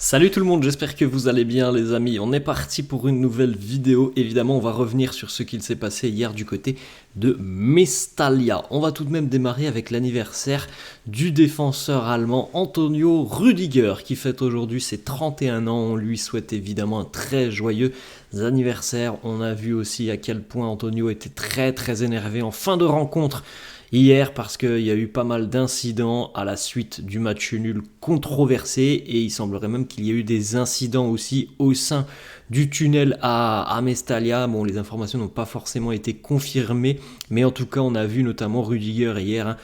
Salut tout le monde, j'espère que vous allez bien les amis. On est parti pour une nouvelle vidéo. Évidemment, on va revenir sur ce qu'il s'est passé hier du côté de Mestalla. On va tout de même démarrer avec l'anniversaire du défenseur allemand Antonio Rüdiger qui fête aujourd'hui ses 31 ans. On lui souhaite évidemment un très joyeux anniversaire. On a vu aussi à quel point Antonio était très énervé en fin de rencontre hier parce qu'il y a eu pas mal d'incidents à la suite du match nul controversé et il semblerait même qu'il y a eu des incidents aussi au sein du tunnel à Mestalla. Bon, les informations n'ont pas forcément été confirmées, mais en tout cas on a vu notamment Rüdiger hier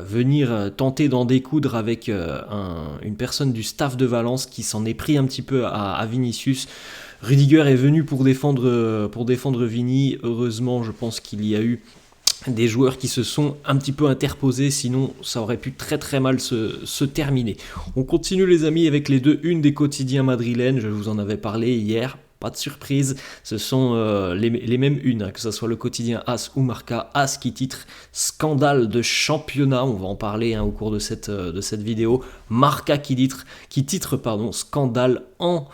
venir tenter d'en découdre avec une personne du staff de Valence qui s'en est pris un petit peu à Vinicius. Rüdiger est venu pour défendre Vini. Heureusement, je pense qu'il y a eu des joueurs qui se sont un petit peu interposés, sinon ça aurait pu très mal se terminer. On continue les amis avec les deux unes des quotidiens madrilènes, je vous en avais parlé hier. Pas de surprise, ce sont les mêmes unes, que ce soit le quotidien AS ou Marca. AS qui titre scandale de championnat, on va en parler au cours de cette vidéo. Marca qui titre scandale en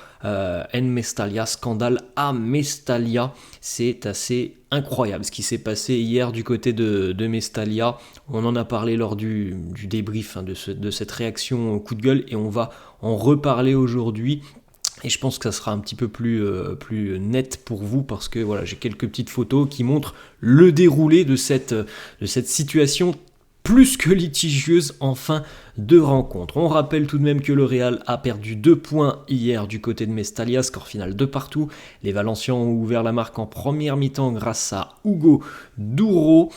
Mestalla, scandale à Mestalla. C'est assez incroyable ce qui s'est passé hier du côté de Mestalla. On en a parlé lors du débrief de cette réaction au coup de gueule et on va en reparler aujourd'hui. Et je pense que ça sera un petit peu plus net pour vous parce que voilà, j'ai quelques petites photos qui montrent le déroulé de cette situation plus que litigieuse en fin de rencontre. On rappelle tout de même que le Real a perdu 2 points hier du côté de Mestalla, score final 2 partout. Les Valencians ont ouvert la marque en première mi-temps grâce à Hugo Duro.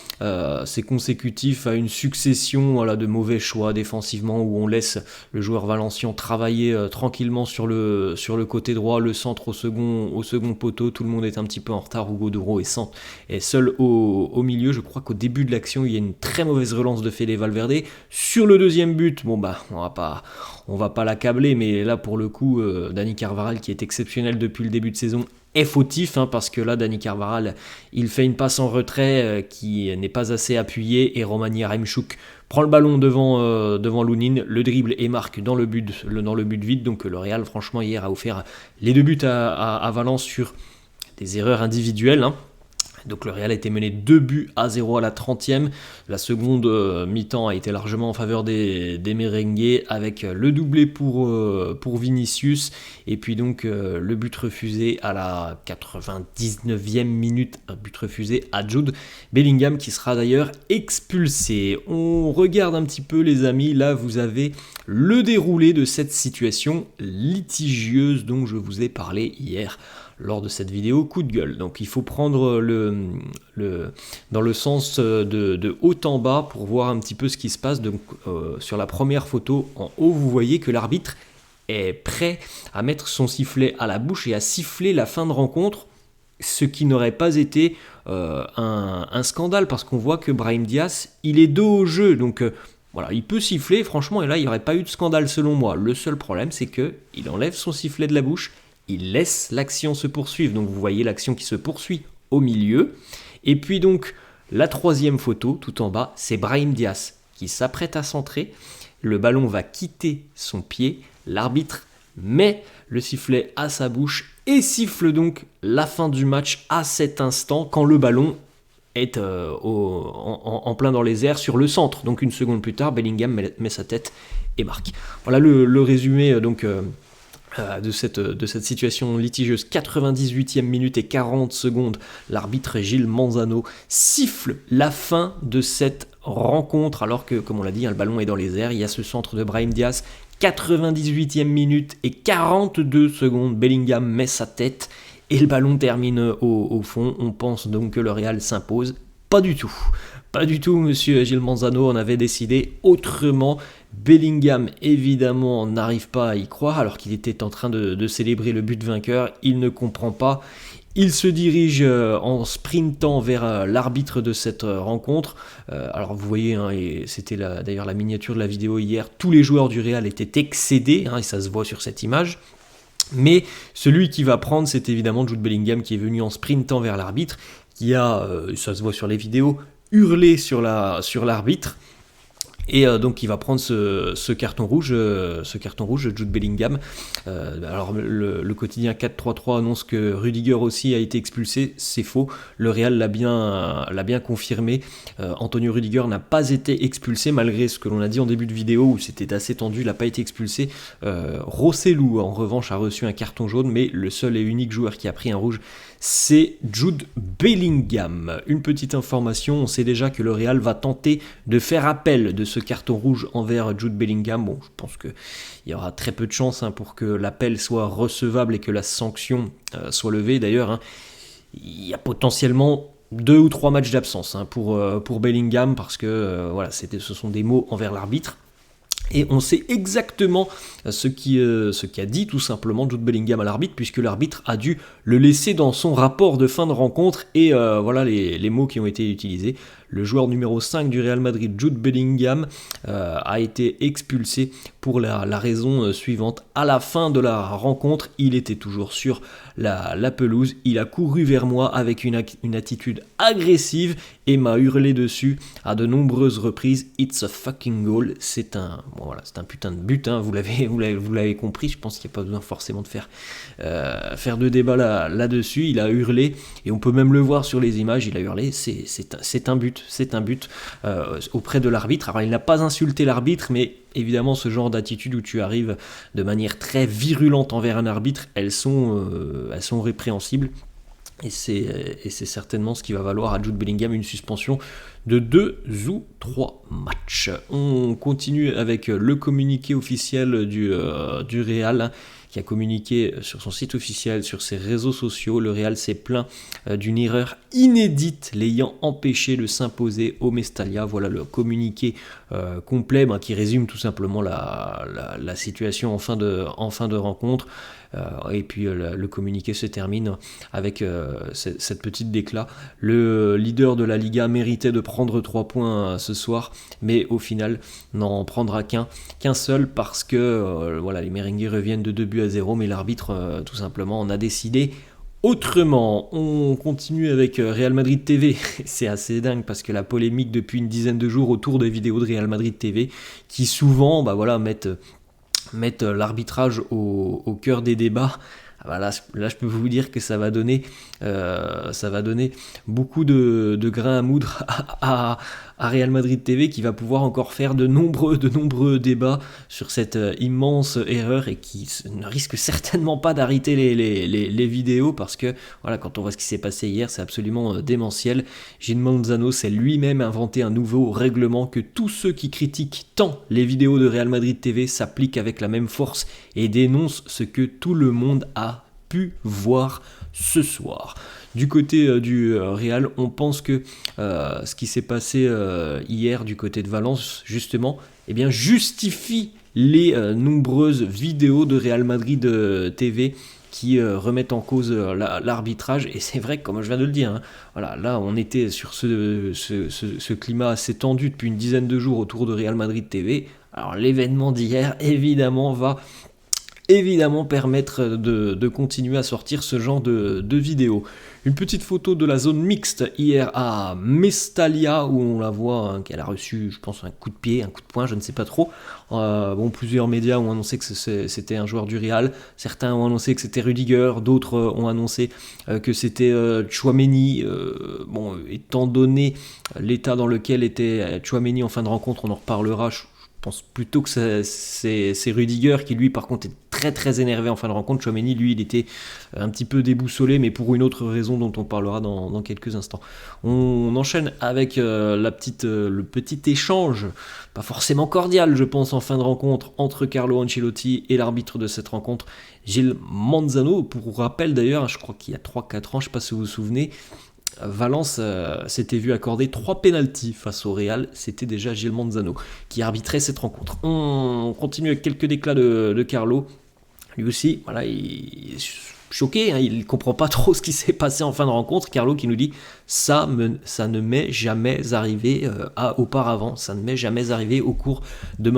C'est consécutif à une succession de mauvais choix défensivement où on laisse le joueur valencien travailler tranquillement sur le côté droit, le centre au second poteau. Tout le monde est un petit peu en retard. Hugo Duro est seul au milieu. Je crois qu'au début de l'action, il y a une très mauvaise relance de Fede Valverde. Sur le deuxième but, on va pas l'accabler, mais là pour le coup, Dani Carvajal qui est exceptionnel depuis le début de saison est fautif, parce que là Dani Carvajal il fait une passe en retrait qui n'est pas assez appuyée et Roman Yaremchuk prend le ballon devant Lunin, le dribble et marque dans le but vide. Donc le Real franchement hier a offert les 2 buts à Valence sur des erreurs individuelles. Donc le Real a été mené 2-0 à la 30e. La seconde mi-temps a été largement en faveur des merengues avec le doublé pour Vinicius. Et puis donc le but refusé à la 99e minute, un but refusé à Jude Bellingham qui sera d'ailleurs expulsé. On regarde un petit peu les amis, là vous avez le déroulé de cette situation litigieuse dont je vous ai parlé hier lors de cette vidéo coup de gueule. Donc il faut prendre dans le sens de haut en bas pour voir un petit peu ce qui se passe. Donc sur la première photo en haut, vous voyez que l'arbitre est prêt à mettre son sifflet à la bouche et à siffler la fin de rencontre, ce qui n'aurait pas été un scandale parce qu'on voit que Brahim Diaz, il est dos au jeu, donc voilà, il peut siffler franchement et là il n'y aurait pas eu de scandale selon moi. Le seul problème c'est qu'il enlève son sifflet de la bouche, il laisse l'action se poursuivre. Donc vous voyez l'action qui se poursuit au milieu. Et puis donc la troisième photo tout en bas, c'est Brahim Diaz qui s'apprête à centrer. Le ballon va quitter son pied. L'arbitre met le sifflet à sa bouche et siffle donc la fin du match à cet instant quand le ballon est en plein dans les airs sur le centre. Donc une seconde plus tard, Bellingham met sa tête et marque. Voilà le résumé de cette situation litigieuse. 98e minute et 40 secondes, l'arbitre Gilles Manzano siffle la fin de cette rencontre alors que, comme on l'a dit, le ballon est dans les airs. Il y a ce centre de Brahim Diaz. 98e minute et 42 secondes, Bellingham met sa tête et le ballon termine au fond. On pense donc que le Real s'impose. Pas du tout, monsieur Gilles Manzano, on avait décidé autrement. Bellingham, évidemment, n'arrive pas à y croire alors qu'il était en train de célébrer le but vainqueur. Il ne comprend pas. Il se dirige en sprintant vers l'arbitre de cette rencontre. Alors vous voyez, et c'était d'ailleurs la miniature de la vidéo hier, tous les joueurs du Real étaient excédés, et ça se voit sur cette image. Mais celui qui va prendre, c'est évidemment Jude Bellingham qui est venu en sprintant vers l'arbitre, qui a, ça se voit sur les vidéos, hurlé sur l'arbitre. Et donc il va prendre ce carton rouge, Jude Bellingham. Alors le quotidien 4-3-3 annonce que Rudiger aussi a été expulsé, c'est faux. Le Real l'a bien confirmé. Antonio Rudiger n'a pas été expulsé malgré ce que l'on a dit en début de vidéo où c'était assez tendu, il n'a pas été expulsé. Rossellou en revanche a reçu un carton jaune, mais le seul et unique joueur qui a pris un rouge, c'est Jude Bellingham. Une petite information, on sait déjà que le Real va tenter de faire appel de ce carton rouge envers Jude Bellingham. Bon, je pense qu'il y aura très peu de chance pour que l'appel soit recevable et que la sanction soit levée. D'ailleurs, il y a potentiellement 2 ou 3 matchs d'absence pour Bellingham parce que voilà, ce sont des mots envers l'arbitre. Et on sait exactement ce qu'a dit tout simplement Jude Bellingham à l'arbitre, puisque l'arbitre a dû le laisser dans son rapport de fin de rencontre, et voilà les mots qui ont été utilisés. Le joueur numéro 5 du Real Madrid, Jude Bellingham, a été expulsé pour la raison suivante. À la fin de la rencontre, il était toujours sur la pelouse, il a couru vers moi avec une attitude agressive et m'a hurlé dessus à de nombreuses reprises. It's a fucking goal. C'est un putain de but, vous l'avez compris. Je pense qu'il n'y a pas besoin forcément de faire de débat là-dessus. Il a hurlé et on peut même le voir sur les images. Il a hurlé. C'est un but auprès de l'arbitre. Alors il n'a pas insulté l'arbitre, mais évidemment ce genre d'attitude où tu arrives de manière très virulente envers un arbitre, elles sont répréhensibles. Et c'est certainement ce qui va valoir à Jude Bellingham une suspension de 2 ou 3 matchs. On continue avec le communiqué officiel du Real, qui a communiqué sur son site officiel, sur ses réseaux sociaux. Le Real s'est plaint d'une erreur inédite l'ayant empêché de s'imposer au Mestalla. Voilà le communiqué complet qui résume tout simplement la situation en fin de rencontre. Et puis le communiqué se termine avec cette petite déclat. Le leader de la Liga méritait de prendre 3 points ce soir, mais au final n'en prendra qu'un seul parce que les Merengues reviennent de 2-0, mais l'arbitre tout simplement en a décidé autrement. On continue avec Real Madrid TV. C'est assez dingue parce que la polémique depuis une dizaine de jours autour des vidéos de Real Madrid TV qui souvent mettent l'arbitrage au cœur des débats. Là, je peux vous dire que ça va donner beaucoup de grains à moudre à Real Madrid TV, qui va pouvoir encore faire de nombreux débats sur cette immense erreur et qui ne risque certainement pas d'arrêter les vidéos parce que quand on voit ce qui s'est passé hier, c'est absolument démentiel. Gil Manzano s'est lui-même inventé un nouveau règlement que tous ceux qui critiquent tant les vidéos de Real Madrid TV s'appliquent avec la même force et dénoncent ce que tout le monde a pu voir ce soir. Du côté du Real, on pense que ce qui s'est passé hier du côté de Valence, justement, justifie les nombreuses vidéos de Real Madrid TV qui remettent en cause l'arbitrage. Et c'est vrai, comme je viens de le dire, là on était sur ce climat assez tendu depuis une dizaine de jours autour de Real Madrid TV. Alors l'événement d'hier, évidemment, va permettre de continuer à sortir ce genre de vidéos. Une petite photo de la zone mixte hier à Mestalla où on la voit qu'elle a reçu, je pense, un coup de pied, un coup de poing, je ne sais pas trop. Plusieurs médias ont annoncé que c'était un joueur du Real. Certains ont annoncé que c'était Rudiger, d'autres ont annoncé que c'était Tchouaméni. Étant donné l'état dans lequel était Tchouaméni en fin de rencontre, on en reparlera. Je pense plutôt que c'est Rudiger qui, lui, par contre, est très très énervé en fin de rencontre. Tchouaméni, lui, il était un petit peu déboussolé, mais pour une autre raison dont on parlera dans quelques instants. On enchaîne avec le petit échange, pas forcément cordial, je pense, en fin de rencontre, entre Carlo Ancelotti et l'arbitre de cette rencontre, Gil Manzano. Pour rappel d'ailleurs, je crois qu'il y a 3-4 ans, je ne sais pas si vous vous souvenez, Valence s'était vu accorder 3 pénaltys face au Real. C'était déjà Gil Manzano qui arbitrait cette rencontre. On continue avec quelques déclats de Carlo. Lui aussi, il est choqué, il ne comprend pas trop ce qui s'est passé en fin de rencontre. Carlo qui nous dit ça ne m'est jamais arrivé auparavant, ça ne m'est jamais arrivé au cours de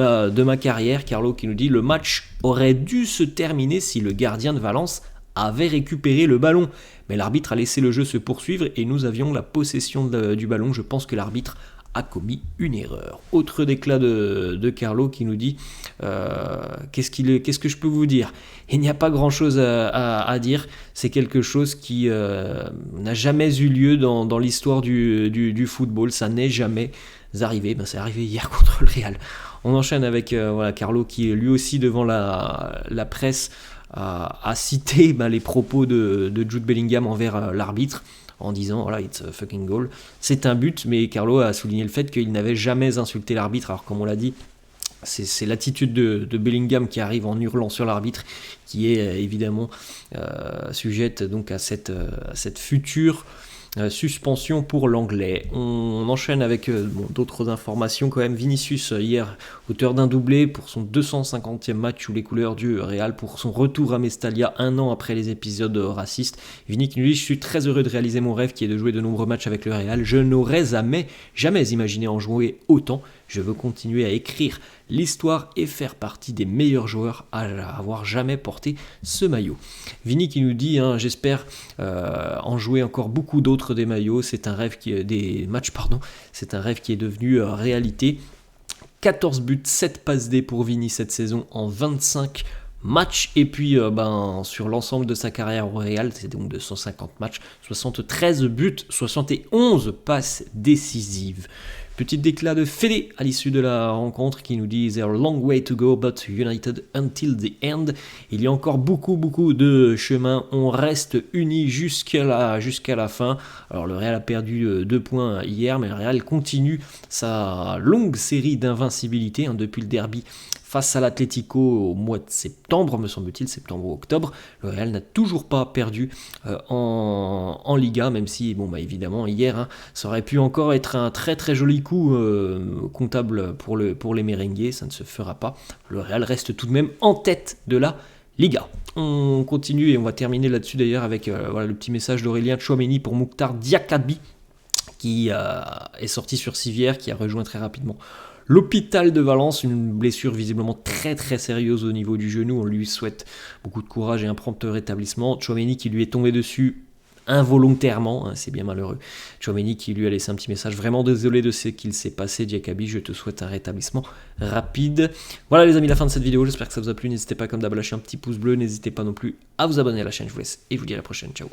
ma carrière. Carlo qui nous dit le match aurait dû se terminer si le gardien de Valence avait récupéré le ballon, mais l'arbitre a laissé le jeu se poursuivre et nous avions la possession du ballon. Je pense que l'arbitre a commis une erreur. Autre déclat de Carlo qui nous dit qu'est-ce que je peux vous dire? Il n'y a pas grand chose à dire, c'est quelque chose qui n'a jamais eu lieu dans l'histoire du football, ça n'est jamais arrivé. C'est arrivé hier contre le Real. On enchaîne avec Carlo qui lui aussi devant la presse a cité les propos de Jude Bellingham envers l'arbitre, en disant voilà, it's a fucking goal. C'est un but, mais Carlo a souligné le fait qu'il n'avait jamais insulté l'arbitre. Alors, comme on l'a dit, c'est l'attitude de Bellingham qui arrive en hurlant sur l'arbitre qui est évidemment sujette donc à cette future suspension pour l'anglais. On enchaîne avec d'autres informations quand même. Vinicius hier, auteur d'un doublé pour son 250e match sous les couleurs du Real, pour son retour à Mestalla un an après les épisodes racistes. Vini qui nous dit: je suis très heureux de réaliser mon rêve qui est de jouer de nombreux matchs avec le Real. Je n'aurais jamais imaginé en jouer autant. Je veux continuer à écrire l'histoire et faire partie des meilleurs joueurs à avoir jamais porté ce maillot. Vini qui nous dit j'espère en jouer encore beaucoup d'autres des maillots. C'est un rêve des matchs, c'est un rêve qui est devenu réalité. 14 buts, 7 passes D pour Vini cette saison en 25 matchs, et puis sur l'ensemble de sa carrière au Real, c'est donc de 150 matchs, 73 buts, 71 passes décisives. Petit déclat de Fede à l'issue de la rencontre qui nous dit « There's a long way to go, but united until the end ». Il y a encore beaucoup de chemin, on reste unis jusqu'à la fin. Alors le Real a perdu 2 points hier, mais le Real continue sa longue série d'invincibilité depuis le derby face à l'Atlético au mois de septembre, me semble-t-il, septembre ou octobre. Le Real n'a toujours pas perdu en Liga, même si, évidemment, hier, ça aurait pu encore être un très très joli coup comptable pour les merengues, ça ne se fera pas. Le Real reste tout de même en tête de la Liga. On continue et on va terminer là-dessus d'ailleurs avec le petit message d'Aurélien Tchouaméni pour Mouktar Diakabi, qui est sorti sur civière, qui a rejoint très rapidement l'hôpital de Valence, une blessure visiblement très très sérieuse au niveau du genou. On lui souhaite beaucoup de courage et un prompt rétablissement. Tchouaméni qui lui est tombé dessus involontairement, c'est bien malheureux. Tchouaméni qui lui a laissé un petit message: vraiment désolé de ce qu'il s'est passé, Diakabi, je te souhaite un rétablissement rapide. Voilà les amis, la fin de cette vidéo, j'espère que ça vous a plu. N'hésitez pas comme d'hab à lâcher un petit pouce bleu, n'hésitez pas non plus à vous abonner à la chaîne. Je vous laisse et je vous dis à la prochaine, ciao.